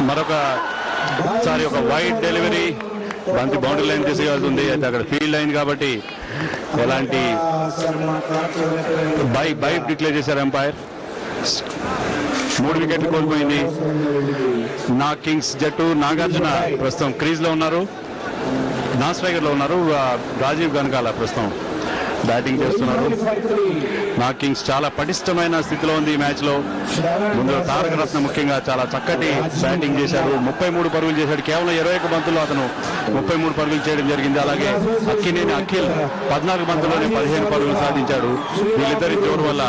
మరొకసారి ఒక wide delivery, బంతి బౌండరీ లైన్ తీసుకెళ్తుంది. అయితే అక్కడ ఫీల్డ్ అయింది కాబట్టి ఎలాంటి బై డిక్లేర్ చేశారు ఎంపైర్. 3 వికెట్లు కోల్పోయింది నా కింగ్స్ జట్టు. నాగార్జున ప్రస్తుతం క్రీజ్ లో ఉన్నారు, నాన్ స్ట్రైకర్ లో ఉన్నారు. రాజీవ్ గనకాల ప్రస్తుతం బ్యాటింగ్ చేస్తున్నారు. నా కింగ్స్ చాలా పటిష్టమైన స్థితిలో ఉంది ఈ మ్యాచ్ లో. ముందు తారక రత్న ముఖ్యంగా చాలా చక్కటి బ్యాటింగ్ చేశారు. 33 పరుగులు చేశాడు. కేవలం 21 బంతుల్లో అతను 33 పరుగులు చేయడం జరిగింది. అలాగే అక్కినేని అఖిల్ 14 బంతుల్లోనే 15 పరుగులు సాధించాడు. వీళ్ళిద్దరి జోరు వల్ల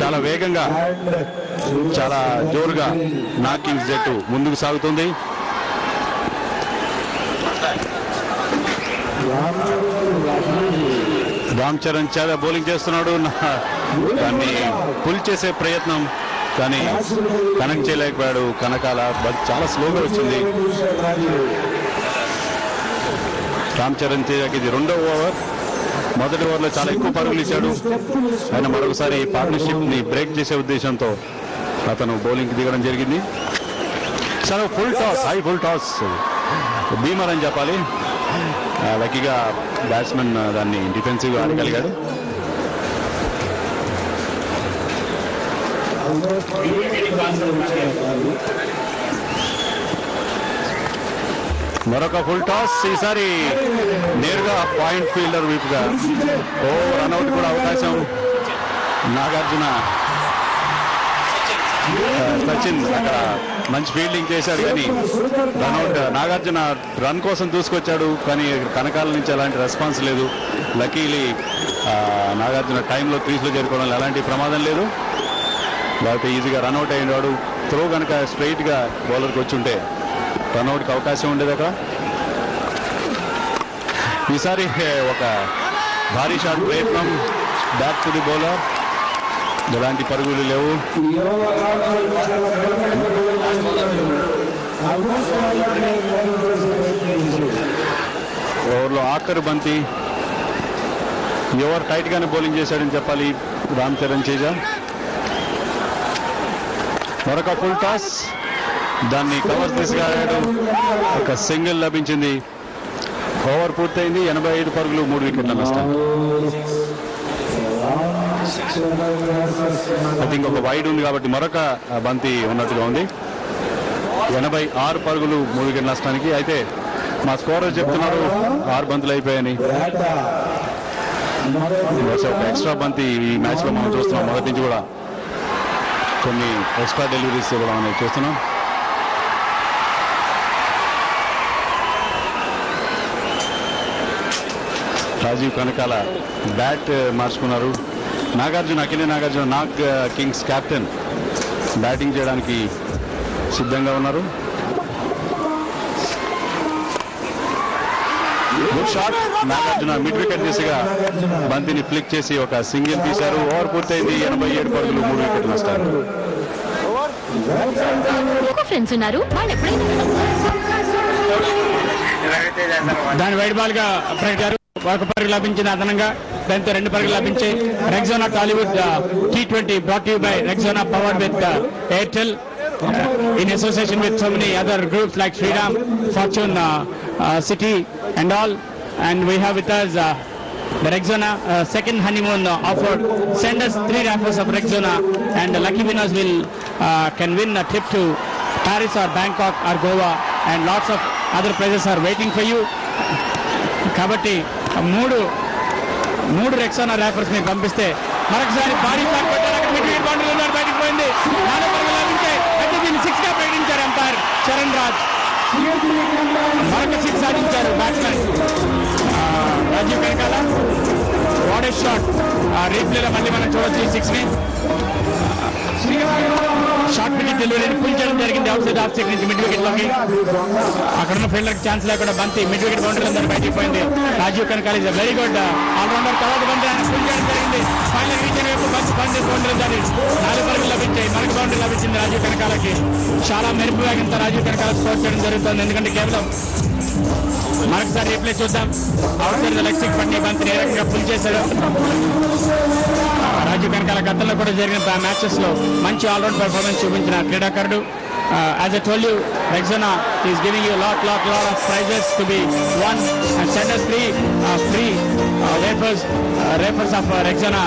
చాలా వేగంగా, చాలా జోరుగా నా కింగ్స్ జట్టు ముందుకు సాగుతుంది. రామ్ చరణ్ చాలా బౌలింగ్ చేస్తున్నాడు. దాన్ని పుల్ చేసే ప్రయత్నం, కానీ కనెక్ట్ చేయలేకపోయాడు కనకాల. చాలా స్లోగా వచ్చింది. రామ్ చరణ్ తేజకి ఇది 2వ ఓవర్. మొదటి ఓవర్లో చాలా ఎక్కువ పరుగులు ఇచ్చాడు. ఆయన మరొకసారి పార్ట్నర్షిప్ ని బ్రేక్ చేసే ఉద్దేశంతో అతను బౌలింగ్ దిగడం జరిగింది. చాలా full toss, high full toss, Beamer అని చెప్పాలి. లక్కీగా బ్యాట్స్మెన్ దాన్ని డిఫెన్సివ్ ఆడగలిగాడు. మరొక ఫుల్ టాస్, ఈసారి నేరుగా పాయింట్ ఫీల్డర్ వైపుగా. రన్అట్ కూడా అవకాశం. నాగార్జున, సచిన్ అక్కడ మంచి ఫీల్డింగ్ చేశాడు, కానీ రన్అట్. నాగార్జున రన్ కోసం దూసుకొచ్చాడు, కానీ కనకాల నుంచి ఎలాంటి రెస్పాన్స్ లేదు. లక్కీలీ నాగార్జున టైంలో క్రీజ్లో చేరుకోవడంలో ఎలాంటి ప్రమాదం లేదు. లేకపోతే ఈజీగా రన్అట్ అయినాడు. త్రో కనుక స్ట్రైట్గా బౌలర్కి వచ్చి ఉంటే రన్అట్కి అవకాశం ఉండేది అక్కడ. ఈసారి ఒక భారీ షాట్ ప్రయత్నం, బ్యాక్ టు ది బౌలర్. ఎలాంటి పరుగులు లేవు. ఓవర్లో ఆఖరు బంతి. ఓవర్ టైట్ గానే బౌలింగ్ చేశాడని చెప్పాలి రామ్ చరణ్ తేజ. మరొక ఫుల్ టాస్, దాన్ని కవర్స్ తీసుకురాడు. ఒక సింగిల్ లభించింది. ఓవర్ పూర్తయింది. 85 పరుగులు, 3 వికెట్ల నష్టం. ఐ థింక్ ఒక వైడ్ ఉంది కాబట్టి మరొక బంతి ఉన్నట్టుగా ఉంది. 86 పరుగులు, 3 వికెట్ల నష్టానికి. అయితే మా స్కోరర్ చెప్తున్నారు 6 బంతులు అయిపోయాయని. ఒక ఎక్స్ట్రా బంతి ఈ మ్యాచ్ లో మనం చూస్తున్నాం. మొదటి నుంచి కూడా కొన్ని ఎక్స్ట్రా డెలివరీస్ కూడా మనం చూస్తున్నాం. రాజీవ్ కనకాల బ్యాట్ మార్చుకున్నారు. అఖిలే Nagarjuna, Nag Kings captain batting చేయడానికి సిద్ధంగా ఉన్నారు. Good shot. Nagarjuna mid wicket దిశగా బంతిని ఫ్లిక్ చేసి ఒక సింగిల్ తీశారు. ఓవర్ పూర్తయింది. 87 పరుగులు, 3 వికెట్లు నష్టాలు. దాని వైడ్ బాల్ గా ప్రకటారు. 1 పరుగు లభించింది అదనంగా. దాంతో 2 పరుగులు లభించాయి. Rexona Tollywood T20 brought to you by Rexona, powered with Airtel in association with so many other groups like Shriram, Fortune, City and all. And we have with us the Rexona second honeymoon offer. Send us 3 raffles of Rexona and the lucky winners will can win a trip to Paris or Bangkok or Goa, and lots of other prizes are waiting for you. కాబట్టి 3 Rexona ర్యాఫర్స్ మీకు పంపిస్తే మరొకసారి భారీ shot కొట్టారు. అక్కడ mid wicket boundary ఉన్నారు, బయటకు పోయింది. 4 పరుగులు లభించాయి. అయితే దీన్ని 6 గా ప్రకటించారు ఎంపైర్ చరణ్ రాజ్. మరొక 6 సాధించారు batsmen Rajeev Kanakala. What a shot. రీప్లేలో మళ్ళీ మనం చూడొచ్చు ఈ 6 ని. షార్ట్ వికెట్ డెలివరీని పుల్ చేయడం జరిగింది అవుట్ సైడ్ ఆఫ్ సైడ్ నుంచి మిడ్ వికెట్ లోకి. అక్కడ ఉన్న ఫీల్డర్ ఛాన్స్ లేకుండా బంతి మిడ్ వికెట్ బౌండరీ అందరూ బయటికి పోయింది. Rajeev Kanakala is very good allrounder. తర్వాత బంతి ఆయన పుల్ చేయడం జరిగింది. ఫైనల్ రీచ్ వైపు బంతి బౌండరీ దాని 4 పరుగులు లభించాయి. మనకు బౌండరీ లభించింది రాజీవ్ కనకాలకి. చాలా మెరుపు వేగంతో రాజీవ్ కనకాల స్కోర్ చేయడం జరుగుతుంది. ఎందుకంటే కేవలం మరొకసారి రీప్లే చూద్దాం. అవుట్ సైడ్ లెగ్ స్టిక్ పట్టి బంతిని ఏ రకంగా పుల్ చేశాడు రాజీవ్ కనకాల. గతంలో కూడా జరిగిన మ్యాచెస్ లో మంచి ఆల్రౌండ్ పెర్ఫార్మెన్స్ చూపించిన క్రీడాకారుడు. as I told you, Rexona is giving you a lot of prizes to be won, and send us free wafers of Rexona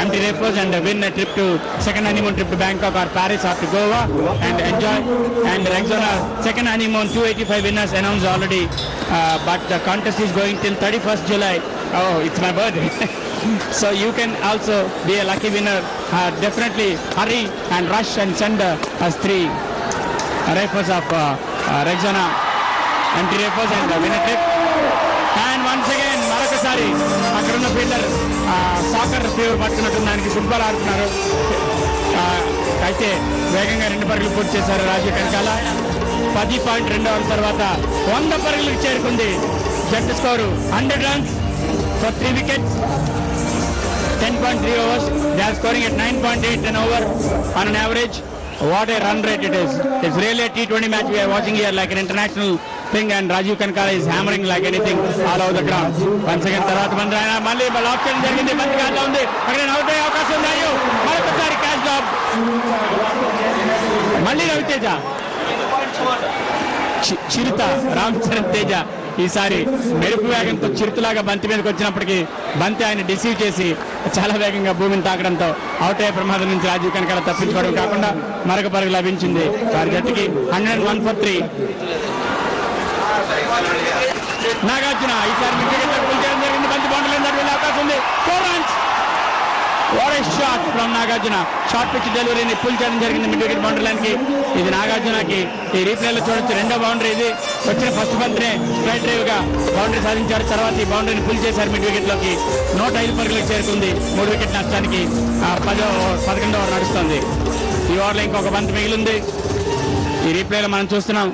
empty wafers, and win a trip to second honeymoon trip to Bangkok or Paris or to Goa and enjoy. And Rexona second honeymoon 285 winners announced already, but the contest is going till 31st July. Oh, it's my birthday. So you can also be a lucky winner. Definitely hurry and rush and send us 3 wafers of Rexona empty wafers and win a trip. And once again మరొకసారి అక్కడున్న fielder soccer fever పట్టుకున్నట్టు దానికి football ఆడుతున్నారు. అయితే వేగంగా 2 పరుగులు పూర్తి చేశారు రాజీవ్ కనకాల. 10.2 ఓవర్ల తర్వాత 100 పరుగులకు చేరుకుంది. జట్టు score 100 runs for 3 wickets, 10.3 overs. They are scoring at 9.8 an over on an average. What a run rate it is. It's really a T20 match we are watching here, like an international thing, and Rajiv Kankala is hammering like anything all over the ground. Once again తర్వాత మంది ఆయన మళ్ళీ lock చేయడం జరిగింది. మంచి గాల్లో ఉంది. అక్కడ అవుట్ అయ్యే అవకాశం ఉంది. అయ్యో మరొకసారి క్యాచ్ డ్రాప్. మళ్ళీ రవితేజ, చిరుత రామ్ చరణ్ తేజ ఈసారి మెరుపు వేగంతో చిరుతులాగా బంతి మీదకి వచ్చినప్పటికీ బంతి ఆయన డిసీవ్ చేసి చాలా వేగంగా భూమిని తాకడంతో అవుట్ అయ్యే ప్రమాదం నుంచి రాజీవ్ కనకాల తప్పించుకోవడం కాకుండా మరొక పరుగు లభించింది వారి జట్టుకి. 101 for 3. నాగార్జున ఈసారి పుల్ చేయడం జరిగింది. బంతి బౌండరీలో వెళ్ళే అవకాశం ఉంది. 4 runs. What a shot from Nagarjuna. Short pitch డెలివరీని పుల్ చేయడం జరిగింది మిడ్ వికెట్ బౌండరీ లైన్కి. ఇది నాగార్జునకి ఈ రీప్లేలో చూడొచ్చు 2వ బౌండరీ. ఇది వచ్చిన ఫస్ట్ బంతినే స్ట్రైట్ డ్రైవ్ గా బౌండరీ సాధించారు. తర్వాత ఈ బౌండరీని పుల్ చేశారు మిడ్ వికెట్ లోకి. 105 పరుగులకు చేరుకుంది. 3 వికెట్ నష్టానికి 11వ ఓవర్ నడుస్తుంది. ఈ ఓవర్లో ఇంకొక బంతి మిగిలింది. ఈ రీప్లేలో మనం చూస్తున్నాం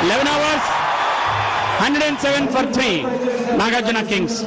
11 overs, 107 for 3. నాగార్జున కింగ్స్.